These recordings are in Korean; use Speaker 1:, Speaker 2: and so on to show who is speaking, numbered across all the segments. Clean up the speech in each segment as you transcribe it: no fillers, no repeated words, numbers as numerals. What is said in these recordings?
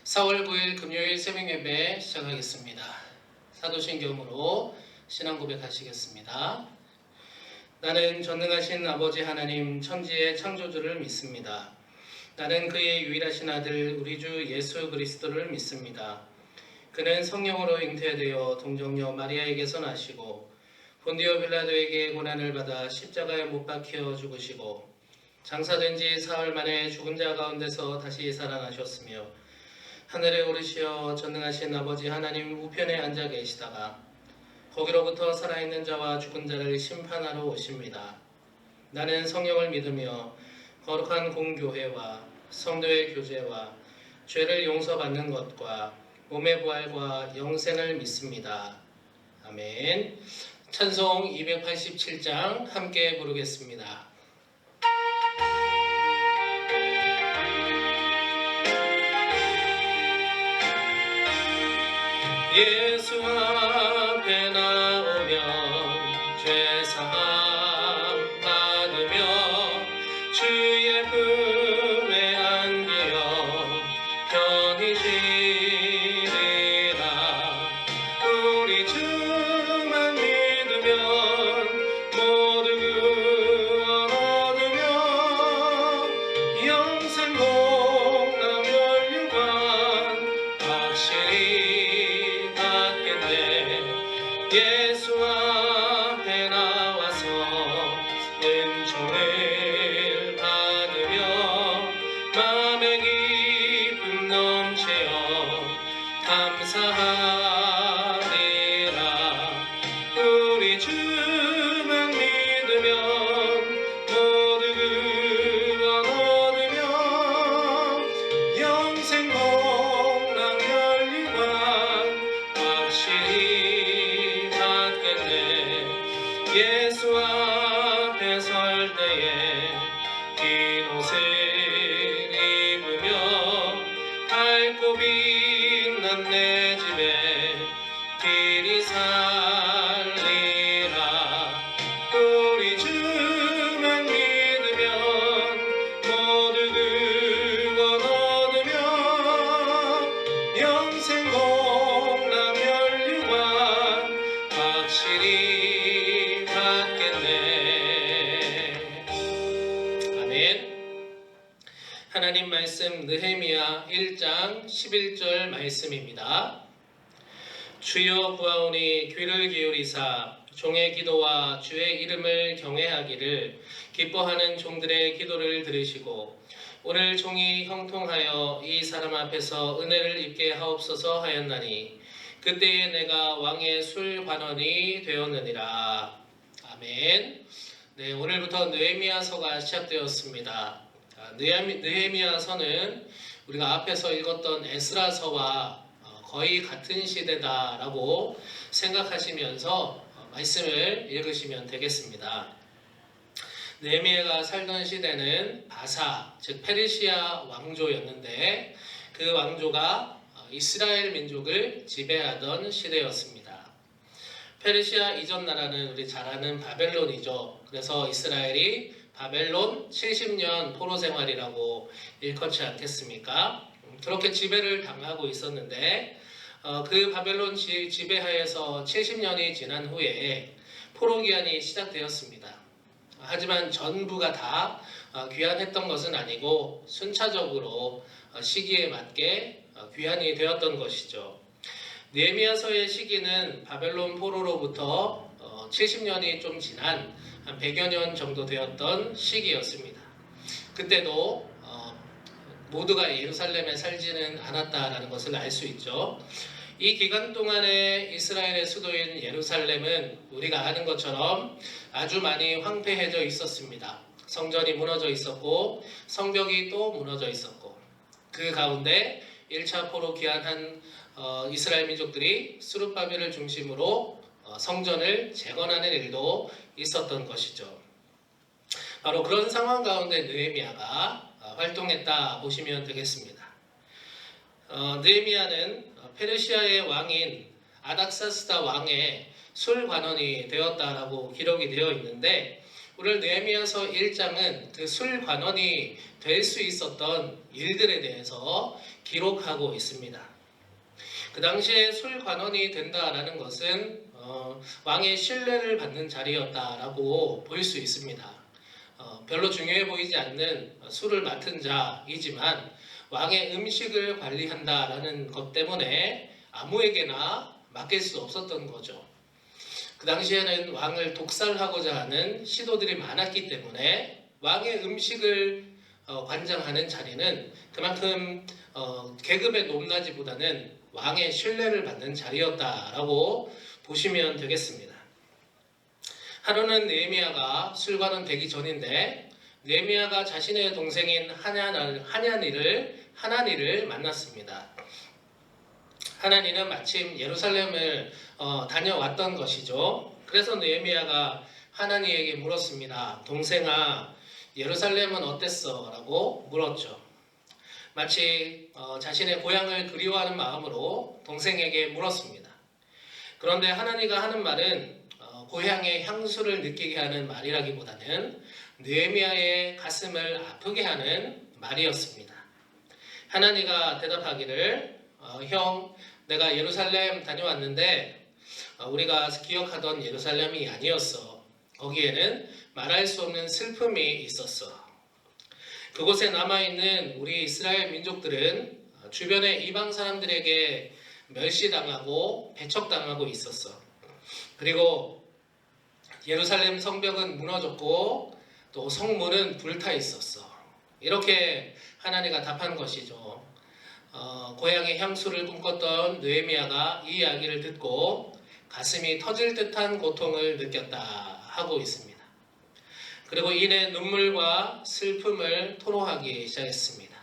Speaker 1: 4월 9일 금요일 새벽 예배 시작하겠습니다. 사도신경으로 신앙 고백하시겠습니다. 나는 전능하신 아버지 하나님 천지의 창조주를 믿습니다. 나는 그의 유일하신 아들 우리 주 예수 그리스도를 믿습니다. 그는 성령으로 잉태되어 동정녀 마리아에게서 나시고 본디오 빌라도에게 고난을 받아 십자가에 못 박혀 죽으시고 장사된 지 사흘 만에 죽은 자 가운데서 다시 살아나셨으며 하늘에 오르시어 전능하신 아버지 하나님 우편에 앉아 계시다가 거기로부터 살아있는 자와 죽은 자를 심판하러 오십니다. 나는 성령을 믿으며 거룩한 공교회와 성도의 교제와 죄를 용서받는 것과 몸의 부활과 영생을 믿습니다. 아멘. 찬송 287장 함께 부르겠습니다. 예수 앞에 나오면 죄사함 받으며 주의 품에 안기어 편히 지리라. 우리 주만 믿으면 모두 구원 얻으며 영생 복락 멸류관 확실히 예수 앞에 나와서 은총을 받으며 마음의 기쁨 넘치어 감사하리라. 우리 주만 믿으면 모두 구원 얻으며 영생 복락 멸류관 확실히 예수 앞에 설 때에 긴 옷을 입으며 밝고 빛난 내 집에 길이 살리라. 우리 주만 믿으면 모두 구원 얻으며 영생 복락 멸류관 확실히 하나님 말씀 느헤미야 1장 11절 말씀입니다. 주여 구하오니 귀를 기울이사 종의 기도와 주의 이름을 경외하기를 기뻐하는 종들의 기도를 들으시고 오늘 종이 형통하여 이 사람 앞에서 은혜를 입게 하옵소서 하였나니 그때에 내가 왕의 술관원이 되었느니라. 아멘. 네, 오늘부터 느헤미야서가 시작되었습니다. 느헤미야서는 우리가 앞에서 읽었던 에스라서와 거의 같은 시대다라고 생각하시면서 말씀을 읽으시면 되겠습니다. 느헤미야가 살던 시대는 바사, 즉 페르시아 왕조였는데 그 왕조가 이스라엘 민족을 지배하던 시대였습니다. 페르시아 이전 나라는 우리 잘 아는 바벨론이죠. 그래서 이스라엘이 바벨론 70년 포로 생활이라고 일컫지 않겠습니까? 그렇게 지배를 당하고 있었는데 그 바벨론 지배하에서 70년이 지난 후에 포로 기한이 시작되었습니다. 하지만 전부가 다 귀환했던 것은 아니고 순차적으로 시기에 맞게 귀환이 되었던 것이죠. 느헤미야서의 시기는 바벨론 포로로부터 70년이 좀 지난 한 100여 년 정도 되었던 시기였습니다. 그때도 모두가 예루살렘에 살지는 않았다라는 것을 알 수 있죠. 이 기간 동안에 이스라엘의 수도인 예루살렘은 우리가 아는 것처럼 아주 많이 황폐해져 있었습니다. 성전이 무너져 있었고 성벽이 또 무너져 있었고 그 가운데 1차 포로 귀환한 이스라엘 민족들이 스룹바벨을 중심으로 성전을 재건하는 일도 있었던 것이죠. 바로 그런 상황 가운데 느헤미야가 활동했다 보시면 되겠습니다. 느헤미야는 페르시아의 왕인 아닥사스다 왕의 술관원이 되었다라고 기록이 되어 있는데 오늘 느헤미야서 1장은 그 술관원이 될 수 있었던 일들에 대해서 기록하고 있습니다. 그 당시에 술관원이 된다라는 것은 왕의 신뢰를 받는 자리였다라고 볼 수 있습니다. 별로 중요해 보이지 않는 술을 맡은 자이지만 왕의 음식을 관리한다라는 것 때문에 아무에게나 맡길 수 없었던 거죠. 그 당시에는 왕을 독살하고자 하는 시도들이 많았기 때문에 왕의 음식을 관장하는 자리는 그만큼 계급의 높낮이보다는 왕의 신뢰를 받는 자리였다라고 보시면 되겠습니다. 하루는 느헤미야가 술관원 되기 전인데 느헤미야가 자신의 동생인 하나니를 만났습니다. 하나니는 마침 예루살렘을 다녀왔던 것이죠. 그래서 느헤미야가 하나니에게 물었습니다. 동생아, 예루살렘은 어땠어? 라고 물었죠. 마치 자신의 고향을 그리워하는 마음으로 동생에게 물었습니다. 그런데 하나니가 하는 말은 고향의 향수를 느끼게 하는 말이라기보다는 느헤미야의 가슴을 아프게 하는 말이었습니다. 하나니가 대답하기를 형, 내가 예루살렘 다녀왔는데 우리가 기억하던 예루살렘이 아니었어. 거기에는 말할 수 없는 슬픔이 있었어. 그곳에 남아있는 우리 이스라엘 민족들은 주변의 이방 사람들에게 멸시당하고 배척당하고 있었어. 그리고 예루살렘 성벽은 무너졌고 또 성문은 불타 있었어. 이렇게 하나니가 답한 것이죠. 고향의 향수를 꿈꿨던 느헤미야가 이 이야기를 듣고 가슴이 터질 듯한 고통을 느꼈다 하고 있습니다. 그리고 이내 눈물과 슬픔을 토로하기 시작했습니다.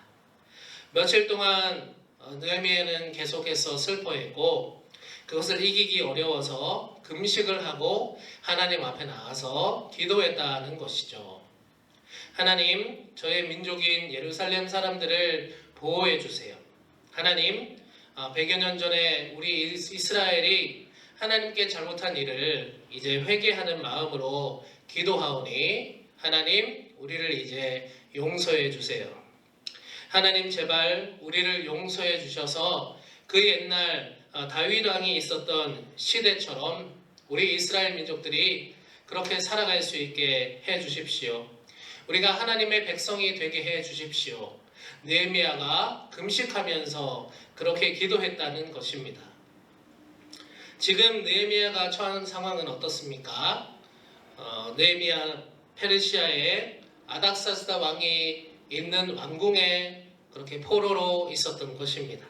Speaker 1: 며칠 동안 느헤미야는 계속해서 슬퍼했고 그것을 이기기 어려워서 금식을 하고 하나님 앞에 나가서 기도했다는 것이죠. 하나님, 저의 민족인 예루살렘 사람들을 보호해 주세요. 하나님, 100여 년 전에 우리 이스라엘이 하나님께 잘못한 일을 이제 회개하는 마음으로 기도하오니 하나님, 우리를 이제 용서해 주세요. 하나님, 제발 우리를 용서해 주셔서 그 옛날 다윗 왕이 있었던 시대처럼 우리 이스라엘 민족들이 그렇게 살아갈 수 있게 해 주십시오. 우리가 하나님의 백성이 되게 해 주십시오. 느헤미야가 금식하면서 그렇게 기도했다는 것입니다. 지금 느헤미야가 처한 상황은 어떻습니까? 느헤미야 페르시아의 아닥사스다 왕이 있는 왕궁에 그렇게 포로로 있었던 것입니다.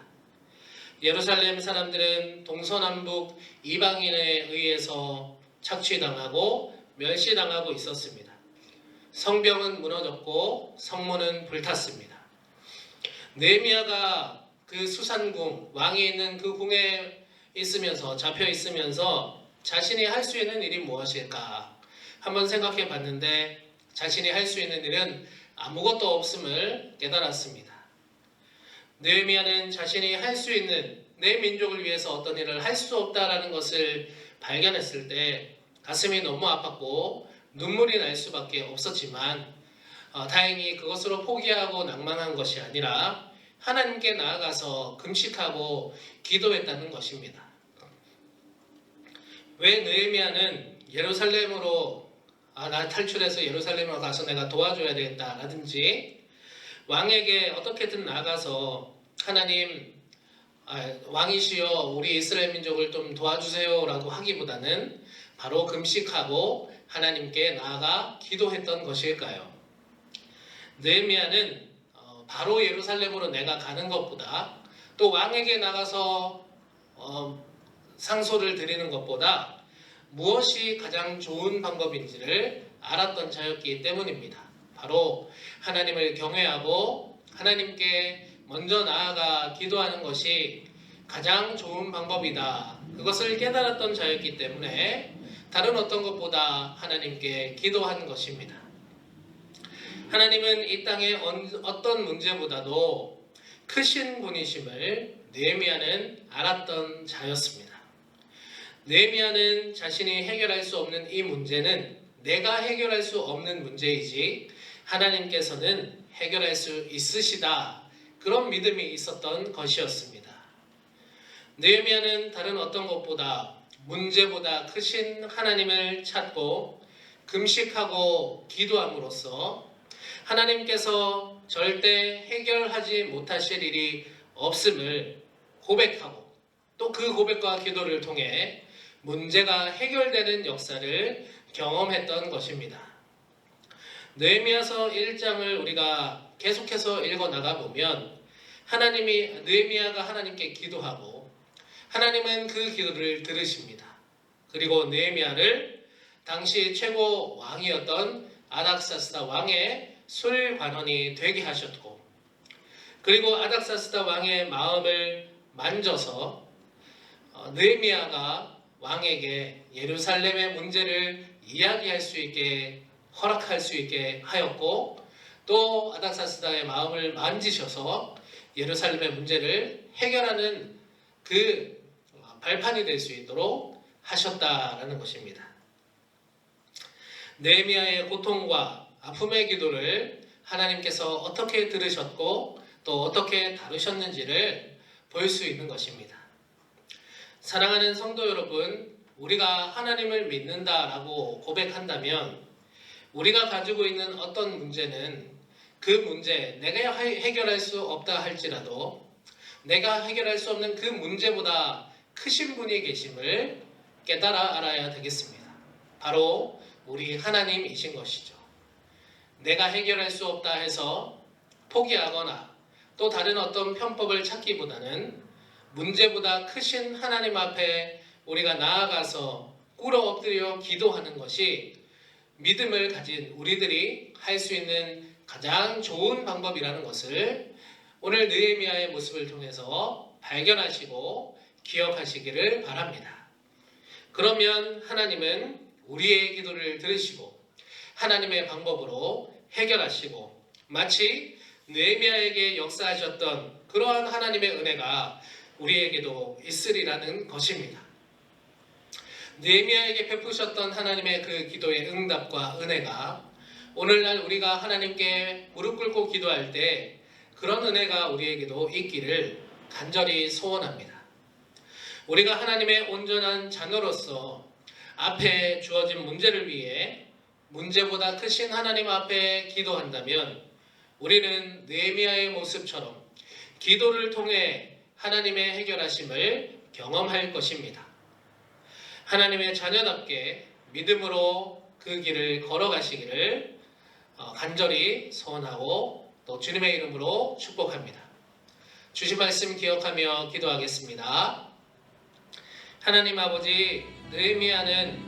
Speaker 1: 예루살렘 사람들은 동서남북 이방인에 의해서 착취당하고 멸시당하고 있었습니다. 성벽은 무너졌고 성문은 불탔습니다. 느헤미야가 그 수산궁, 왕이 있는 그 궁에 있으면서 잡혀 있으면서 자신이 할 수 있는 일이 무엇일까 한번 생각해 봤는데 자신이 할 수 있는 일은 아무것도 없음을 깨달았습니다. 느헤미야는 자신이 할 수 있는 내 민족을 위해서 어떤 일을 할 수 없다라는 것을 발견했을 때 가슴이 너무 아팠고 눈물이 날 수밖에 없었지만 다행히 그것으로 포기하고 낭망한 것이 아니라 하나님께 나아가서 금식하고 기도했다는 것입니다. 왜 느헤미야는 예루살렘으로 나 탈출해서 예루살렘으로 가서 내가 도와줘야 되겠다라든지 왕에게 어떻게든 나아가서 하나님 왕이시여 우리 이스라엘 민족을 좀 도와주세요 라고 하기보다는 바로 금식하고 하나님께 나아가 기도했던 것일까요? 느헤미야는 바로 예루살렘으로 내가 가는 것보다 또 왕에게 나가서 상소를 드리는 것보다 무엇이 가장 좋은 방법인지를 알았던 자였기 때문입니다. 바로 하나님을 경외하고 하나님께 먼저 나아가 기도하는 것이 가장 좋은 방법이다. 그것을 깨달았던 자였기 때문에 다른 어떤 것보다 하나님께 기도한 것입니다. 하나님은 이 땅의 어떤 문제보다도 크신 분이심을 느헤미야는 알았던 자였습니다. 느헤미야는 자신이 해결할 수 없는 이 문제는 내가 해결할 수 없는 문제이지 하나님께서는 해결할 수 있으시다. 그런 믿음이 있었던 것이었습니다. 느헤미야는 다른 어떤 것보다 문제보다 크신 하나님을 찾고 금식하고 기도함으로써 하나님께서 절대 해결하지 못하실 일이 없음을 고백하고 또 그 고백과 기도를 통해 문제가 해결되는 역사를 경험했던 것입니다. 느헤미야서 1장을 우리가 계속해서 읽어 나가 보면 느헤미야가 하나님께 기도하고 하나님은 그 기도를 들으십니다. 그리고 느헤미야를 당시 최고 왕이었던 아닥사스다 왕의 술관원이 되게 하셨고, 그리고 아닥사스다 왕의 마음을 만져서 느헤미야가 왕에게 예루살렘의 문제를 이야기할 수 있게 허락할 수 있게 하였고, 또 아닥사스다의 마음을 만지셔서 예루살렘의 문제를 해결하는 그 발판이 될 수 있도록 하셨다라는 것입니다. 느헤미야의 고통과 아픔의 기도를 하나님께서 어떻게 들으셨고 또 어떻게 다루셨는지를 볼 수 있는 것입니다. 사랑하는 성도 여러분, 우리가 하나님을 믿는다라고 고백한다면 우리가 가지고 있는 어떤 문제는 그 문제, 내가 해결할 수 없다 할지라도 내가 해결할 수 없는 그 문제보다 크신 분이 계심을 깨달아 알아야 되겠습니다. 바로 우리 하나님이신 것이죠. 내가 해결할 수 없다 해서 포기하거나 또 다른 어떤 편법을 찾기보다는 문제보다 크신 하나님 앞에 우리가 나아가서 꿇어 엎드려 기도하는 것이 믿음을 가진 우리들이 할 수 있는 가장 좋은 방법이라는 것을 오늘 느헤미야의 모습을 통해서 발견하시고 기억하시기를 바랍니다. 그러면 하나님은 우리의 기도를 들으시고 하나님의 방법으로 해결하시고 마치 느헤미야에게 역사하셨던 그러한 하나님의 은혜가 우리에게도 있으리라는 것입니다. 느헤미야에게 베푸셨던 하나님의 그 기도의 응답과 은혜가 오늘날 우리가 하나님께 무릎 꿇고 기도할 때 그런 은혜가 우리에게도 있기를 간절히 소원합니다. 우리가 하나님의 온전한 자녀로서 앞에 주어진 문제를 위해 문제보다 크신 하나님 앞에 기도한다면 우리는 느헤미야의 모습처럼 기도를 통해 하나님의 해결하심을 경험할 것입니다. 하나님의 자녀답게 믿음으로 그 길을 걸어가시기를 간절히 소원하고 또 주님의 이름으로 축복합니다. 주신 말씀 기억하며 기도하겠습니다. 하나님 아버지, 느헤미야는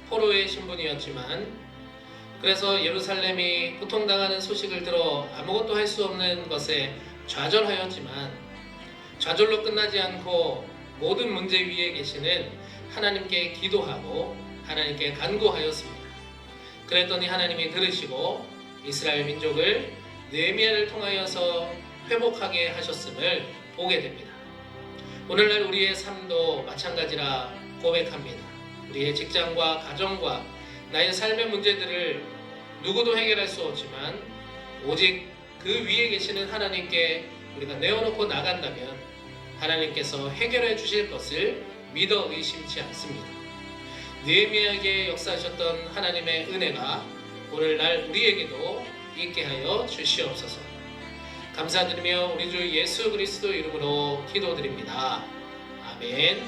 Speaker 1: 포로의 신분이었지만 그래서 예루살렘이 고통당하는 소식을 들어 아무것도 할 수 없는 것에 좌절하였지만 좌절로 끝나지 않고 모든 문제 위에 계시는 하나님께 기도하고 하나님께 간구하였습니다. 그랬더니 하나님이 들으시고 이스라엘 민족을 느헤미야를 통하여서 회복하게 하셨음을 보게 됩니다. 오늘날 우리의 삶도 마찬가지라 고백합니다. 우리의 직장과 가정과 나의 삶의 문제들을 누구도 해결할 수 없지만 오직 그 위에 계시는 하나님께 우리가 내어놓고 나간다면 하나님께서 해결해 주실 것을 믿어 의심치 않습니다. 느헤미야에게 역사하셨던 하나님의 은혜가 오늘날 우리에게도 있게 하여 주시옵소서. 감사드리며 우리 주 예수 그리스도 이름으로 기도드립니다. 아멘.